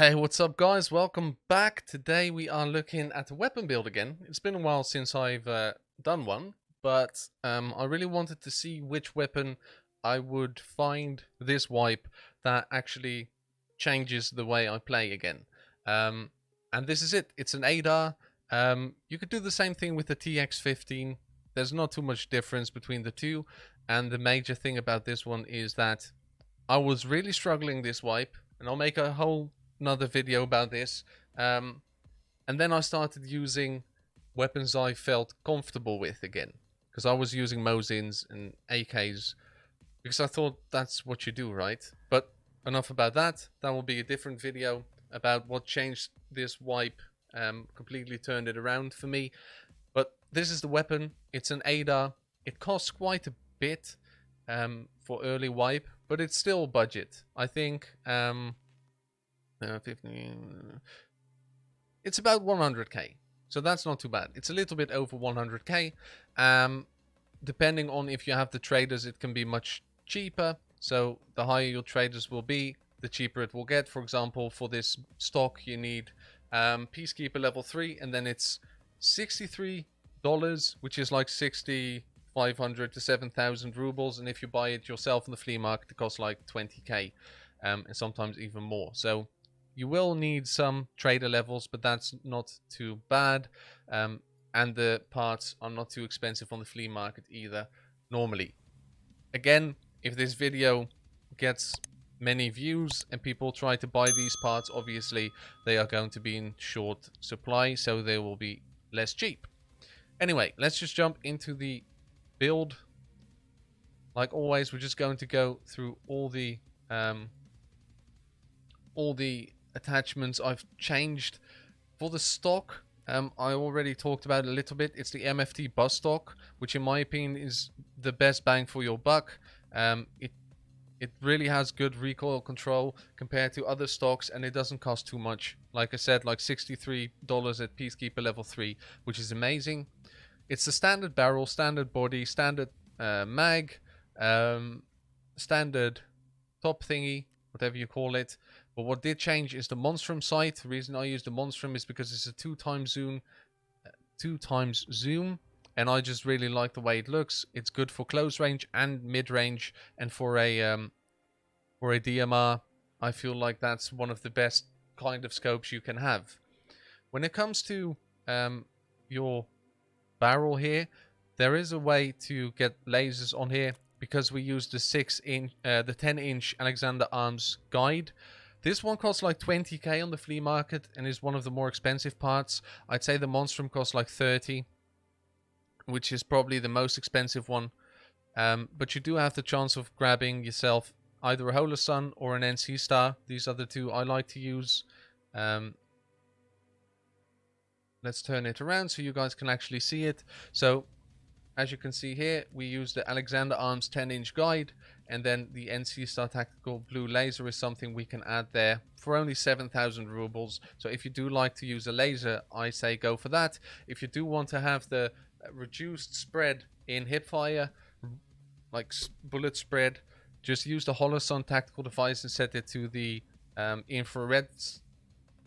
Hey, what's up guys? Welcome back. Today we are looking at a weapon build again. It's been a while since I've done one, but I really wanted to see which weapon I would find this wipe that actually changes the way I play again. Um, and this is it. It's an ADAR. You could do the same thing with the TX-15. There's not too much difference between the two, and the major thing about this one is that I was really struggling this wipe, and I'll make a whole another video about this. And then I started using weapons I felt comfortable with again, because I was using Mosins and AKs because I thought that's what you do, right? But enough about that. That will be a different video about what changed this wipe, completely turned it around for me. But this is the weapon. It's an ADAR. It costs quite a bit for early wipe, but it's still budget. I think 15. It's about 100k, so that's not too bad. It's a little bit over 100k. Depending on if you have the traders, it can be much cheaper. So the higher your traders will be, the cheaper it will get. For example, for this stock, you need Peacekeeper level 3, and then it's $63, which is like 6,500 to 7,000 rubles. And if you buy it yourself in the flea market, it costs like 20k, and sometimes even more. So you will need some trader levels, but that's not too bad. And the parts are not too expensive on the flea market either, normally. Again, if this video gets many views and people try to buy these parts, obviously they are going to be in short supply, so they will be less cheap. Anyway, let's just jump into the build. Like always, we're just going to go through all the attachments I've changed. For the stock, I already talked about it a little bit. It's the MFT bus stock, which in my opinion is the best bang for your buck. It really has good recoil control compared to other stocks, and it doesn't cost too much. Like I said, like $63 at Peacekeeper level 3, which is amazing. It's the standard barrel, standard body, standard mag, standard top thingy, whatever you call it. But what did change is the monstrum sight. The reason I use the monstrum is because it's a 2x zoom, and I just really like the way it looks. It's good for close range and mid range, and for a DMR, I feel like that's one of the best kind of scopes you can have. When it comes to your barrel here, there is a way to get lasers on here, because we use the 10-inch Alexander Arms guide. This one costs like 20k on the flea market and is one of the more expensive parts. I'd say the monstrum costs like 30, which is probably the most expensive one. But you do have the chance of grabbing yourself either a Holosun or an NC Star. These are the two I like to use. Let's turn it around so you guys can actually see it. So as you can see here, we use the Alexander Arms 10-inch guide, and then the NC Star Tactical Blue Laser is something we can add there for only 7,000 rubles. So if you do like to use a laser, I say go for that. If you do want to have the reduced spread in hipfire, like bullet spread, just use the Holosun tactical device and set it to the infrared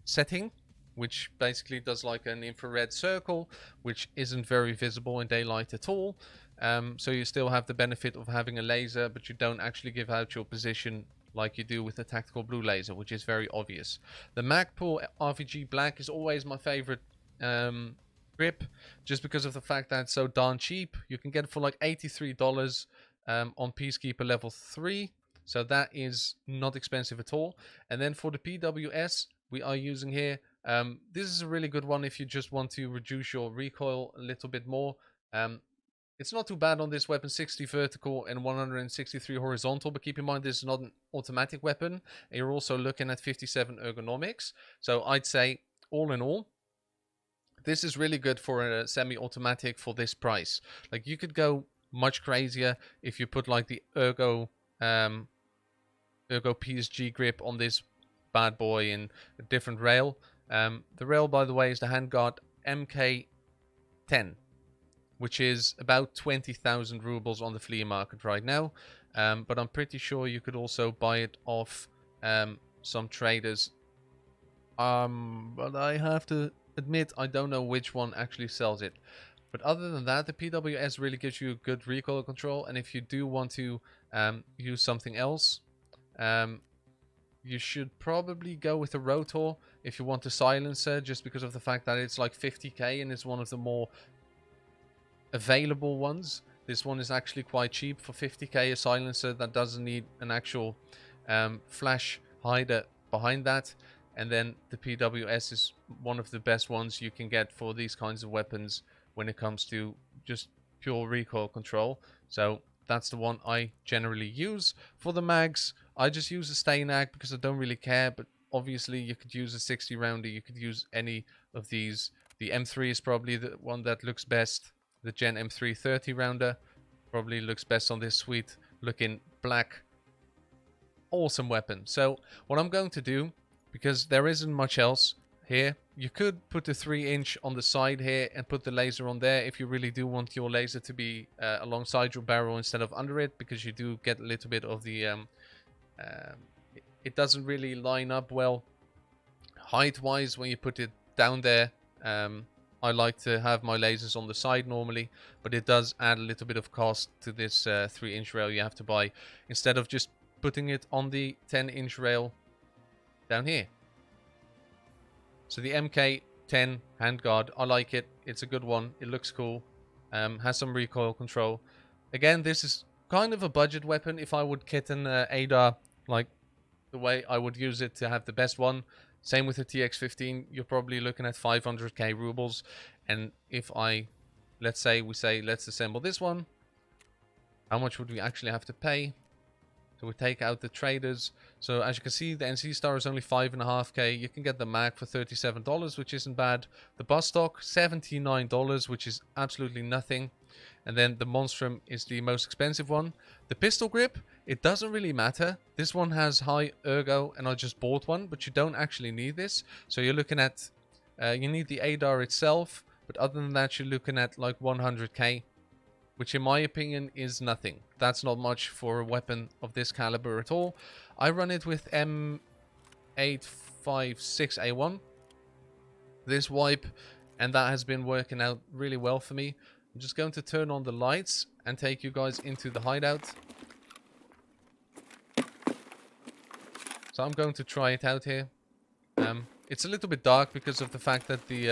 setting, which basically does like an infrared circle, which isn't very visible in daylight at all. So you still have the benefit of having a laser, but you don't actually give out your position like you do with the tactical blue laser, which is very obvious. The Magpul RVG Black is always my favorite grip, just because of the fact that it's so darn cheap. You can get it for like $83 on Peacekeeper level 3. So that is not expensive at all. And then for the PWS, we are using here, this is a really good one if you just want to reduce your recoil a little bit more. It's not too bad on this weapon, 60 vertical and 163 horizontal, but keep in mind this is not an automatic weapon, and you're also looking at 57 ergonomics. So I'd say, all in all, this is really good for a semi-automatic for this price. Like, you could go much crazier if you put like the Ergo PSG grip on this bad boy in a different rail. The rail, by the way, is the Handguard MK10, which is about 20,000 rubles on the flea market right now. But I'm pretty sure you could also buy it off some traders But I have to admit, I don't know which one actually sells it. But other than that, the PWS really gives you good recoil control. And if you do want to use something else, um, you should probably go with the Rotor if you want a silencer, just because of the fact that it's like 50k and it's one of the more available ones. This one is actually quite cheap for 50k, a silencer that doesn't need an actual flash hider behind that. And then the PWS is one of the best ones you can get for these kinds of weapons when it comes to just pure recoil control. So that's the one I generally use. For the mags, I just use a Stainag because I don't really care, but obviously you could use a 60 rounder, you could use any of these. The M3 is probably the one that looks best. The Gen M3 30 rounder probably looks best on this sweet looking black awesome weapon. So what I'm going to do, because there isn't much else here, you could put the 3-inch on the side here and put the laser on there if you really do want your laser to be alongside your barrel instead of under it, because you do get a little bit of the it doesn't really line up well height wise when you put it down there. I like to have my lasers on the side normally, but it does add a little bit of cost to this 3-inch rail you have to buy, instead of just putting it on the 10-inch rail down here. So the MK10 handguard, I like it. It's a good one. It looks cool. Has some recoil control. Again, this is kind of a budget weapon. If I would kit an ADAR like the way I would use it to have the best one, same with the TX15, you're probably looking at 500k rubles. And if let's assemble this one, how much would we actually have to pay? So we take out the traders. So as you can see, the NC Star is only 5.5k. You can get the mag for $37, which isn't bad. The bus stock, $79, which is absolutely nothing. And then the Monstrum is the most expensive one. The pistol grip, it doesn't really matter. This one has high ergo, and I just bought one, but you don't actually need this. So you're looking at, you need the ADAR itself, but other than that, you're looking at like 100k, which in my opinion is nothing. That's not much for a weapon of this caliber at all. I run it with M856A1, this wipe, and that has been working out really well for me. I'm just going to turn on the lights and take you guys into the hideout. So I'm going to try it out here. It's a little bit dark because of the fact that the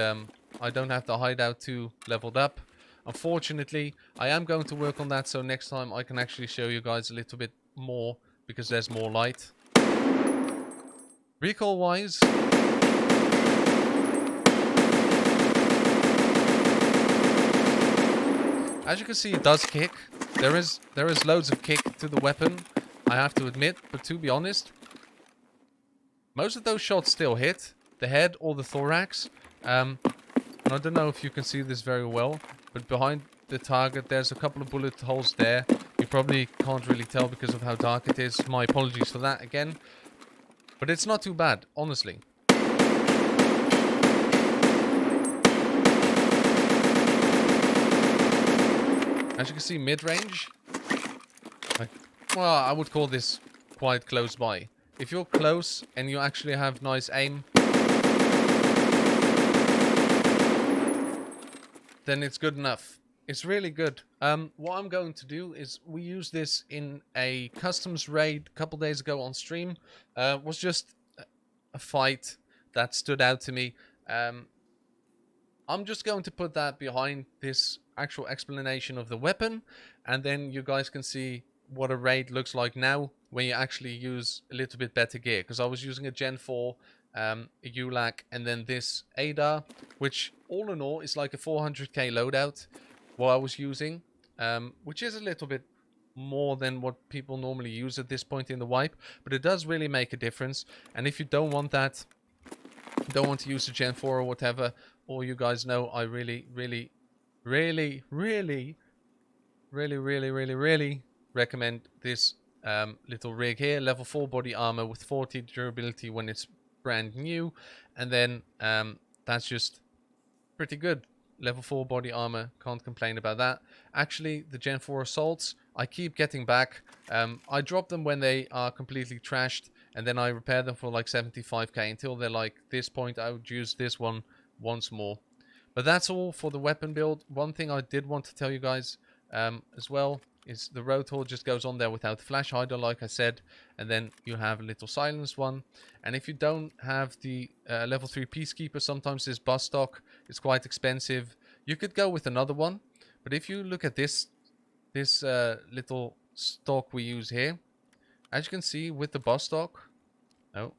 I don't have the hideout 2 leveled up. Unfortunately, I am going to work on that, so next time I can actually show you guys a little bit more because there's more light. Recoil wise, as you can see, it does kick. There is loads of kick to the weapon, I have to admit, but to be honest, most of those shots still hit the head or the thorax. And I don't know if you can see this very well, but behind the target there's a couple of bullet holes there. You probably can't really tell because of how dark it is. My apologies for that again. But it's not too bad, honestly. As you can see, mid-range, well, I would call this quite close by. If you're close and you actually have nice aim, then it's good enough. It's really good. What I'm going to do is we use this in a customs raid a couple days ago on stream. Was just a fight that stood out to me. I'm just going to put that behind this actual explanation of the weapon, and then you guys can see what a raid looks like now when you actually use a little bit better gear. Because I was using a Gen 4, a ULAC, and then this ADAR, which all in all is like a 400k loadout, what I was using, which is a little bit more than what people normally use at this point in the wipe, but it does really make a difference. And if you don't want that, don't want to use the Gen 4 or whatever, all you guys know, I really recommend this little rig here. Level 4 body armor with 40 durability when it's brand new, and then that's just pretty good. Level 4 body armor, can't complain about that. Actually, the Gen 4 assaults, I keep getting back. I drop them when they are completely trashed, and then I repair them for like 75k until they're like this point. I would use this one once more. But that's all for the weapon build. One thing I did want to tell you guys as well is the rotor just goes on there without the flash hider, like I said, and then you have a little silenced one. And if you don't have the level 3 Peacekeeper, sometimes this bus stock is quite expensive. You could go with another one, but if you look at this little stock we use here, as you can see with the bus stock, oh,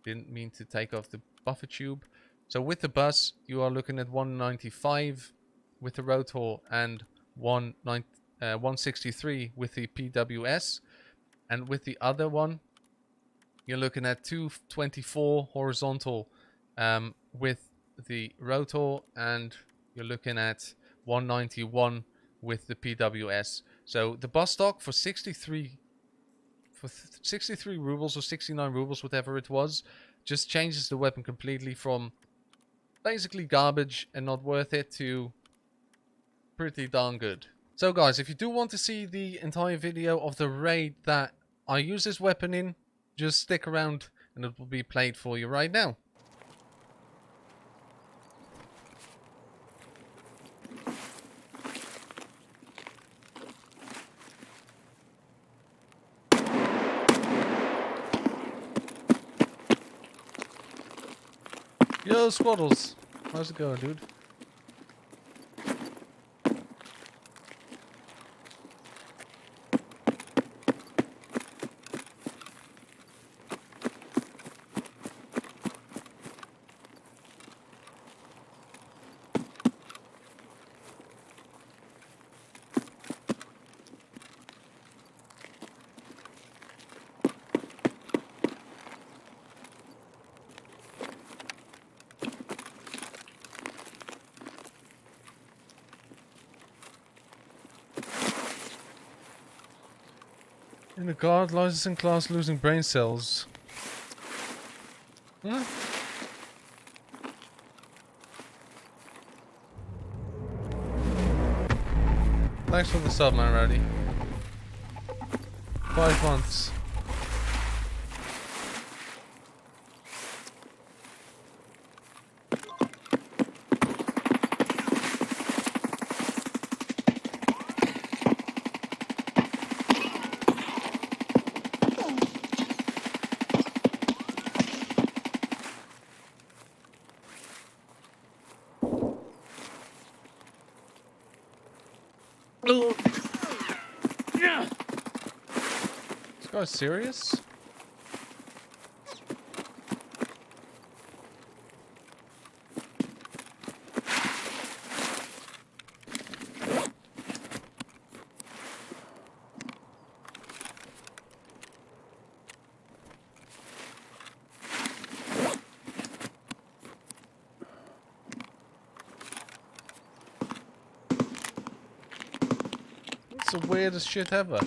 didn't mean to take off the buffer tube. So with the bus, you are looking at 195 with the rotor and 163 with the PWS. And with the other one, you're looking at 224 horizontal with the rotor, and you're looking at 191 with the PWS. So the bus stock for 63 rubles or 69 rubles, whatever it was, just changes the weapon completely from basically garbage and not worth it to pretty darn good. So guys, if you do want to see the entire video of the raid that I use this weapon in, just stick around and it will be played for you right now. Yo, Squaddles. How's it going, dude? In the guard, licensing class losing brain cells. Huh? Thanks for the sub, man, Rowdy. 5 months. This guy's serious? It's the weirdest shit ever.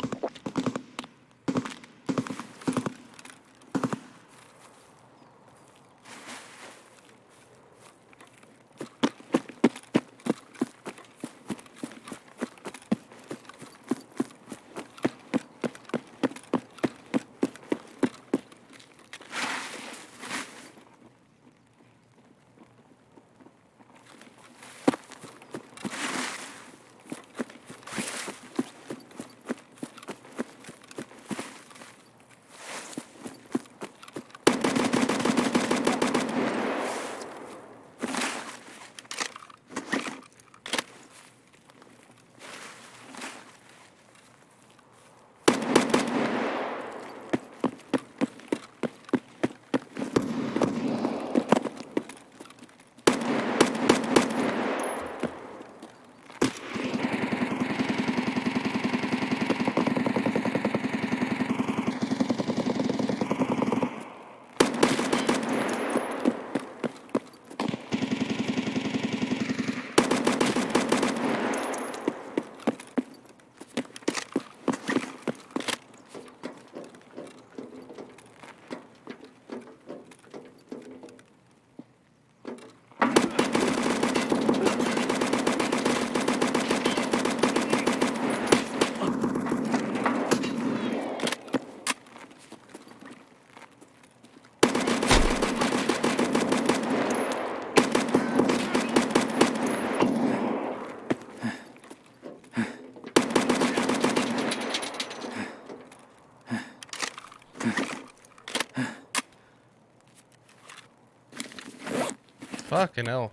Fucking hell.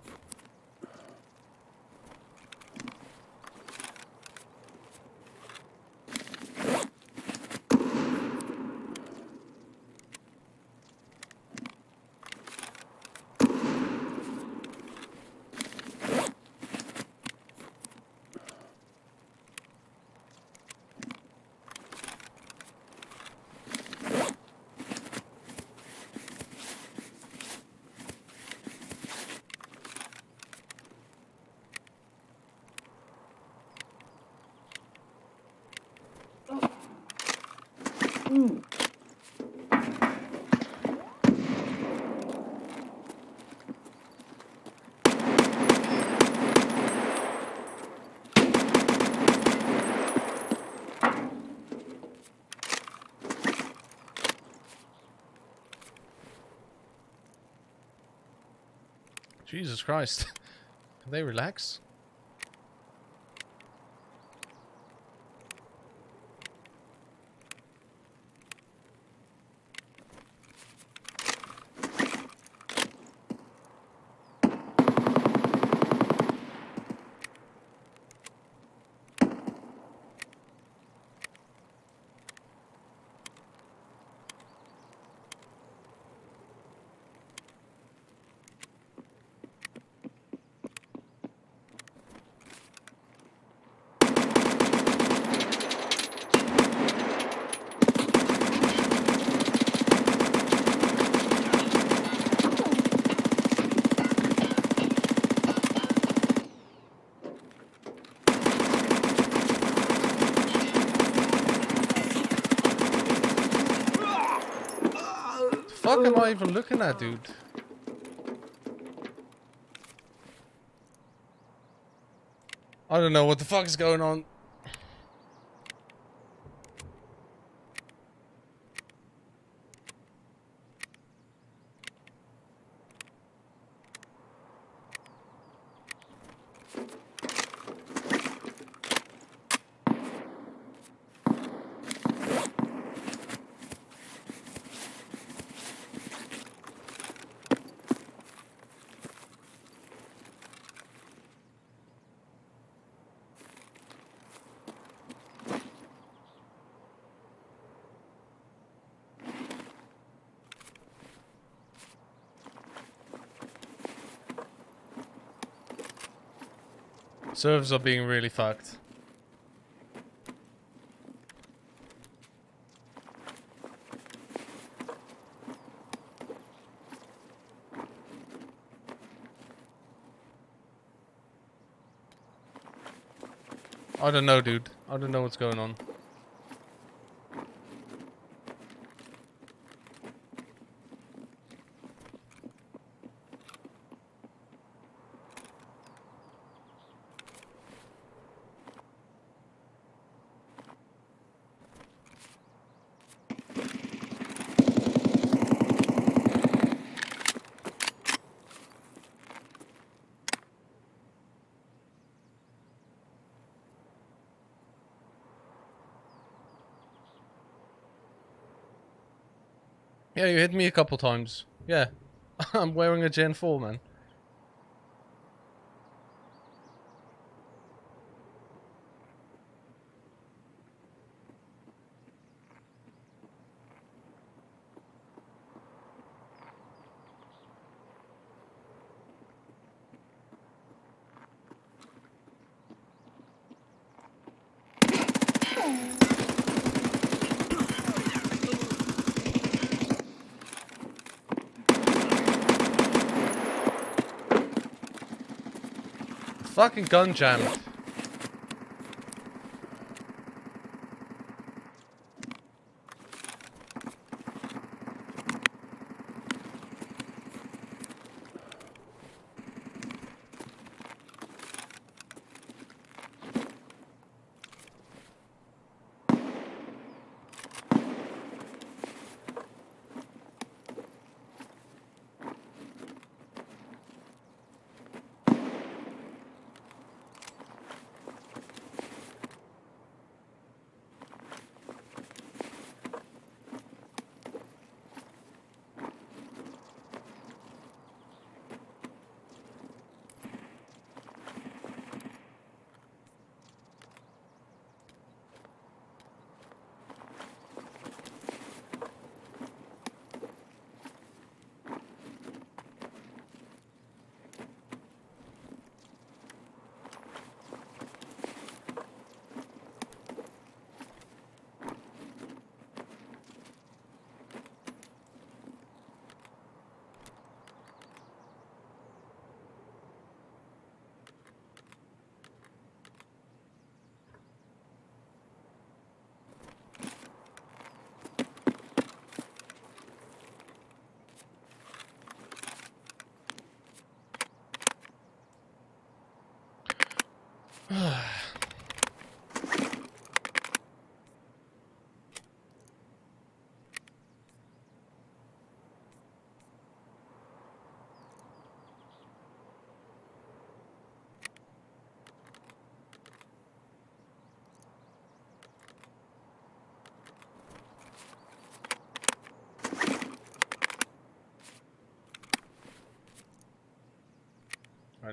Jesus Christ. Can they relax? The fuck am I even looking at, dude? I don't know what the fuck is going on. Servers are being really fucked. I don't know, dude. I don't know what's going on. Yeah, you hit me a couple times. Yeah. I'm wearing a Gen 4, man. Fucking gun jammed.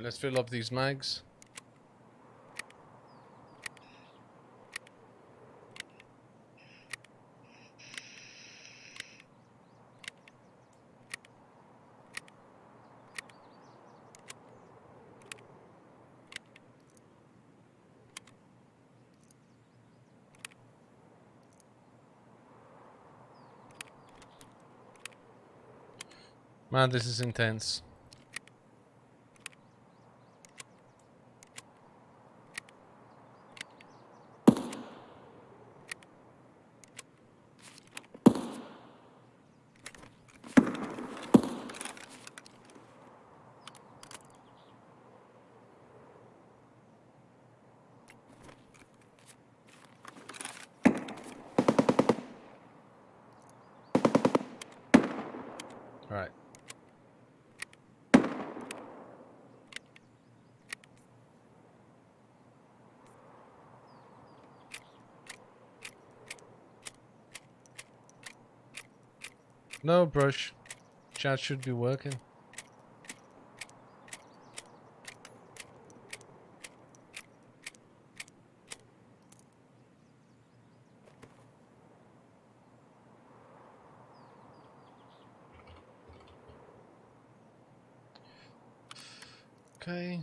Alright, let's fill up these mags. Man, this is intense. Alright. No brush. Chat should be working. Okay.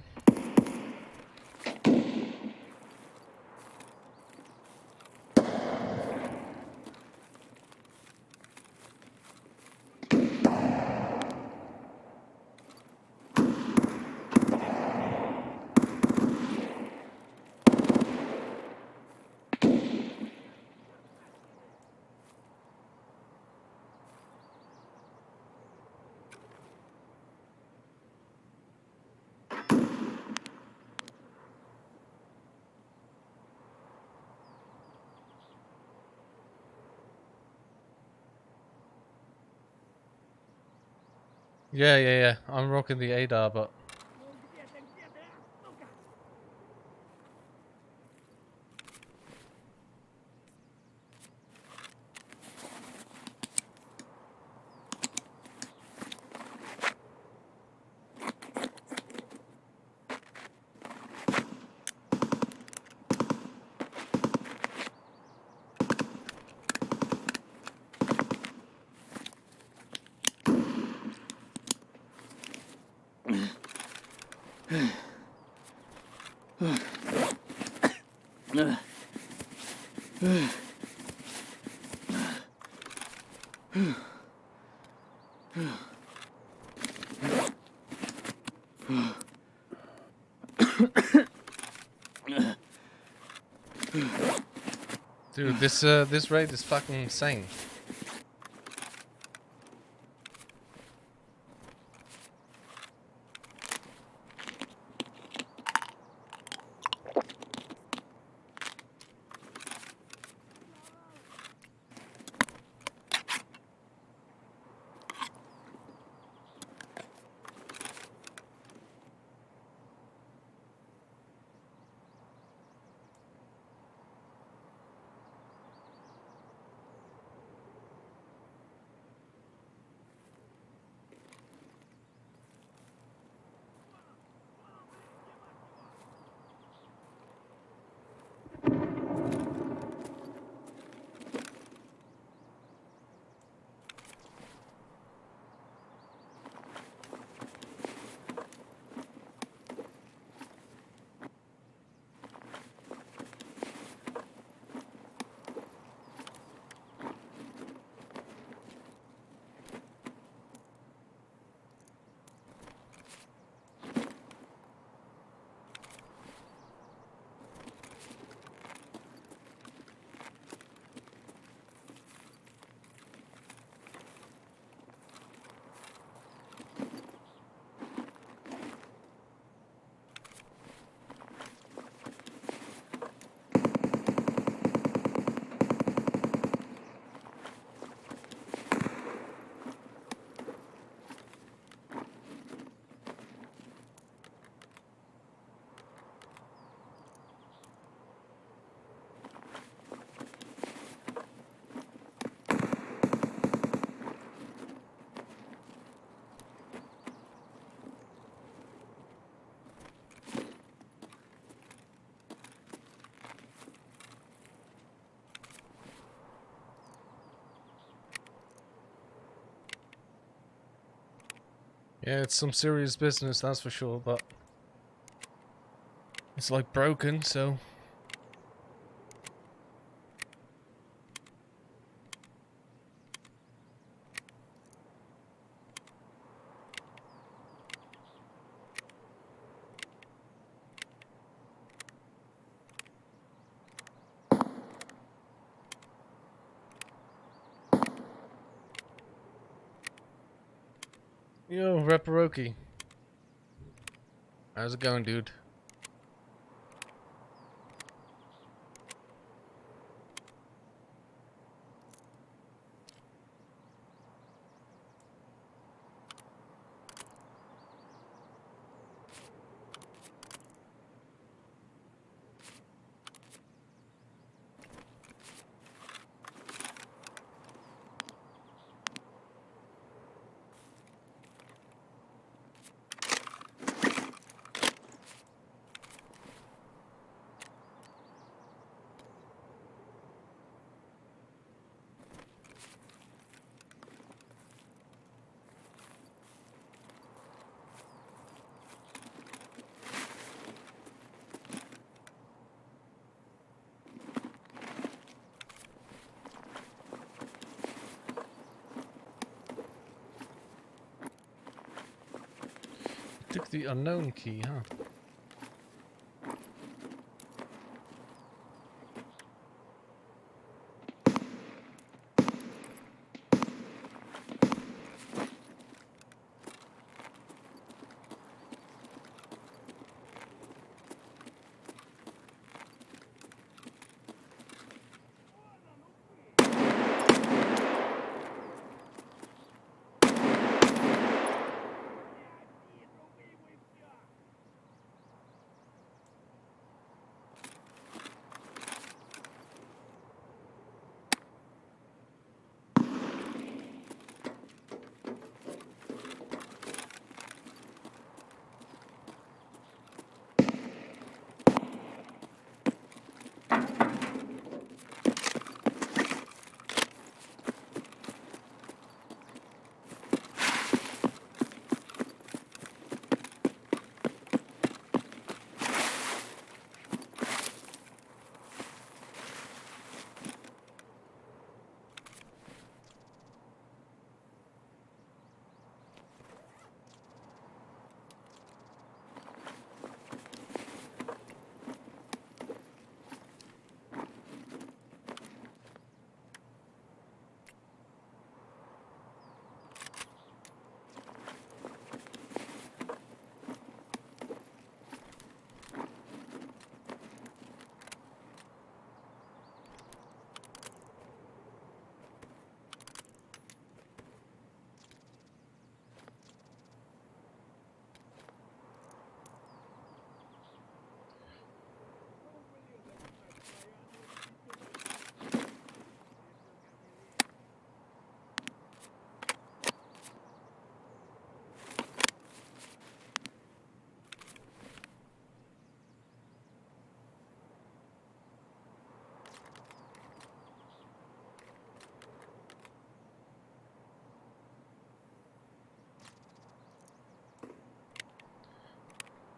Yeah. I'm rocking the ADAR, but dude, this raid is fucking insane. Yeah, it's some serious business, that's for sure, but it's like broken, so... Yo, Reparoki. How's it going, dude? Took the unknown key, huh?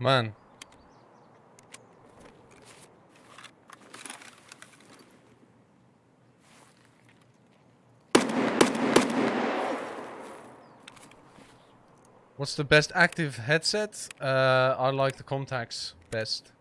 Man. What's the best active headset? I like the Comtax best.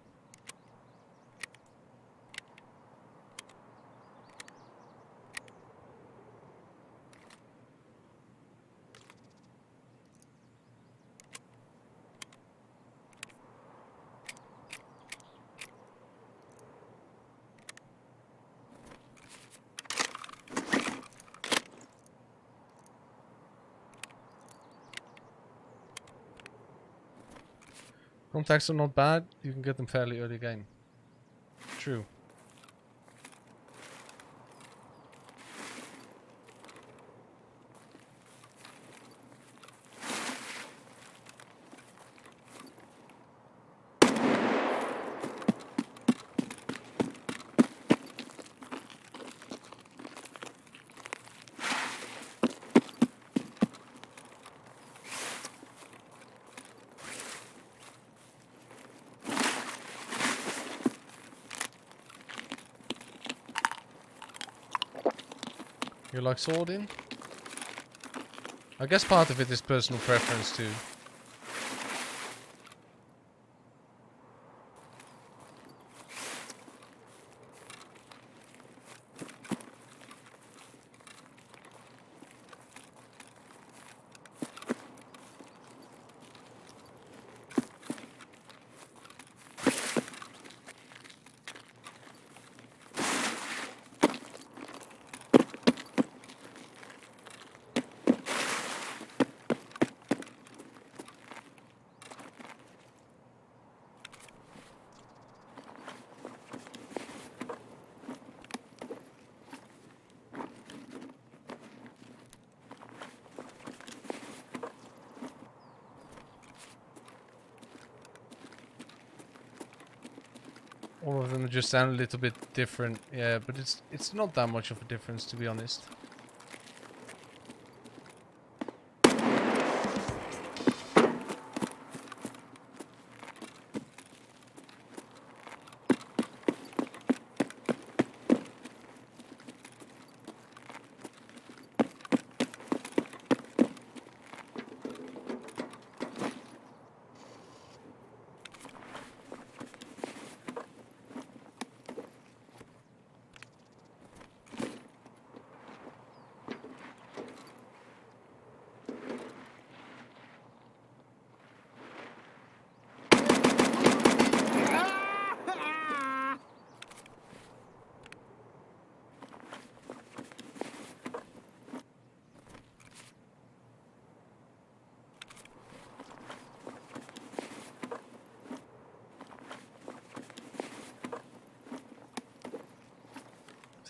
Comtax are not bad. You can get them fairly early game. True. You like swording? I guess part of it is personal preference too. All of them just sound a little bit different, yeah, but it's not that much of a difference, to be honest.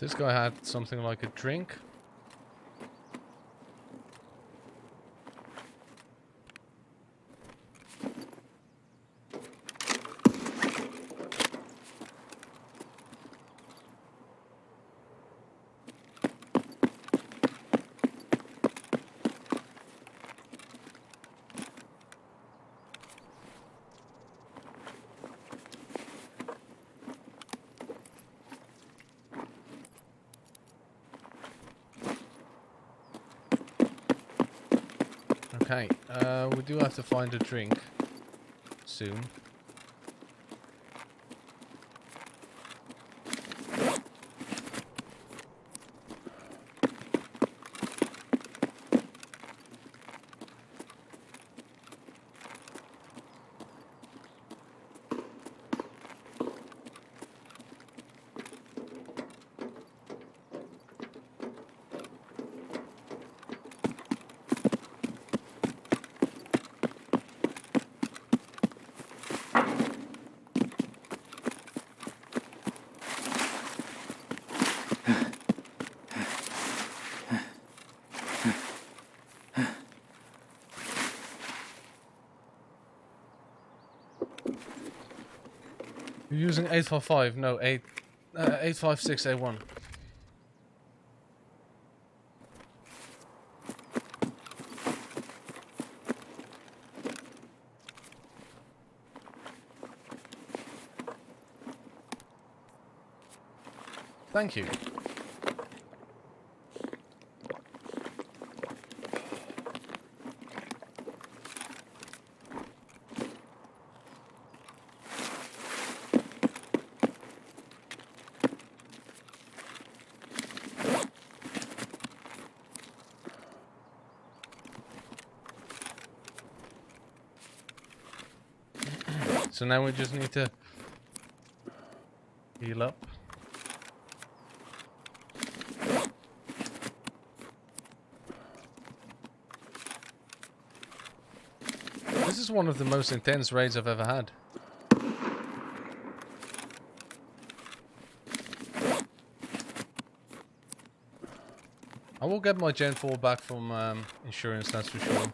This guy had something like a drink. Okay, we do have to find a drink soon. You're using 855, no, 856A1. Thank you. So now we just need to heal up. This is one of the most intense raids I've ever had. I will get my Gen 4 back from insurance, that's for sure.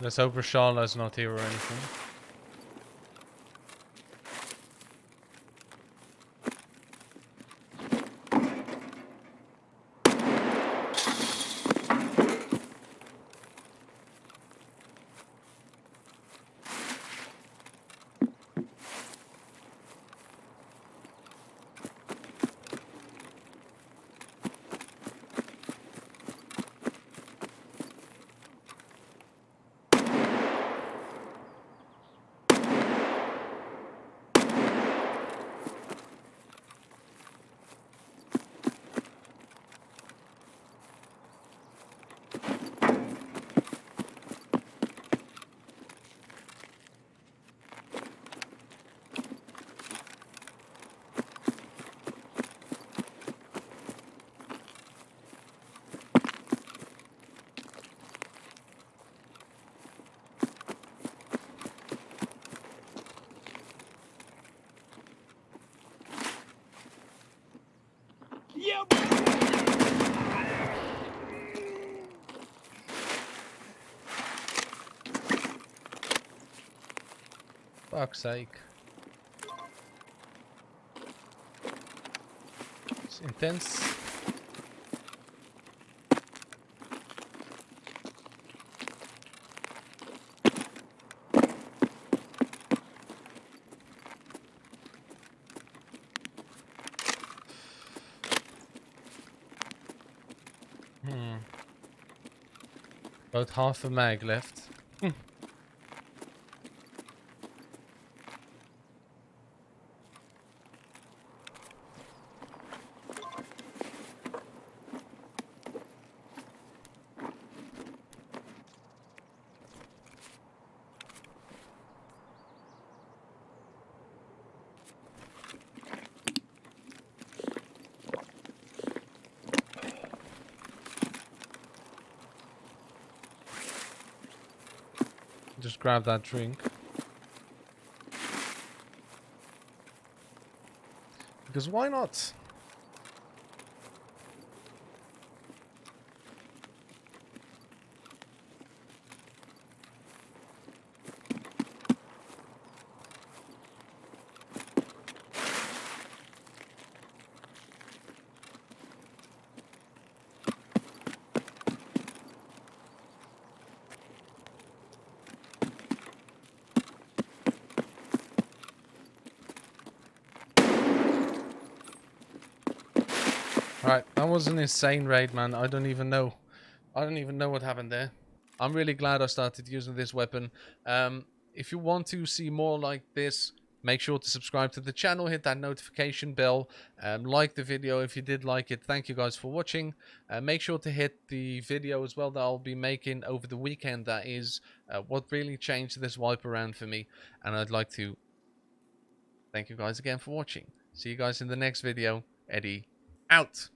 Let's hope Rashal's not here or anything. Fuck's sake. It's intense. About half a mag left. Just grab that drink. Because why not? Right, that was an insane raid, man. I don't even know what happened there. I'm really glad I started using this weapon. If you want to see more like this, make sure to subscribe to the channel, hit that notification bell, like the video if you did like it. Thank you guys for watching. Make sure to hit the video as well that I'll be making over the weekend. That is what really changed this wipe around for me. And I'd like to thank you guys again for watching. See you guys in the next video. Eddie, out.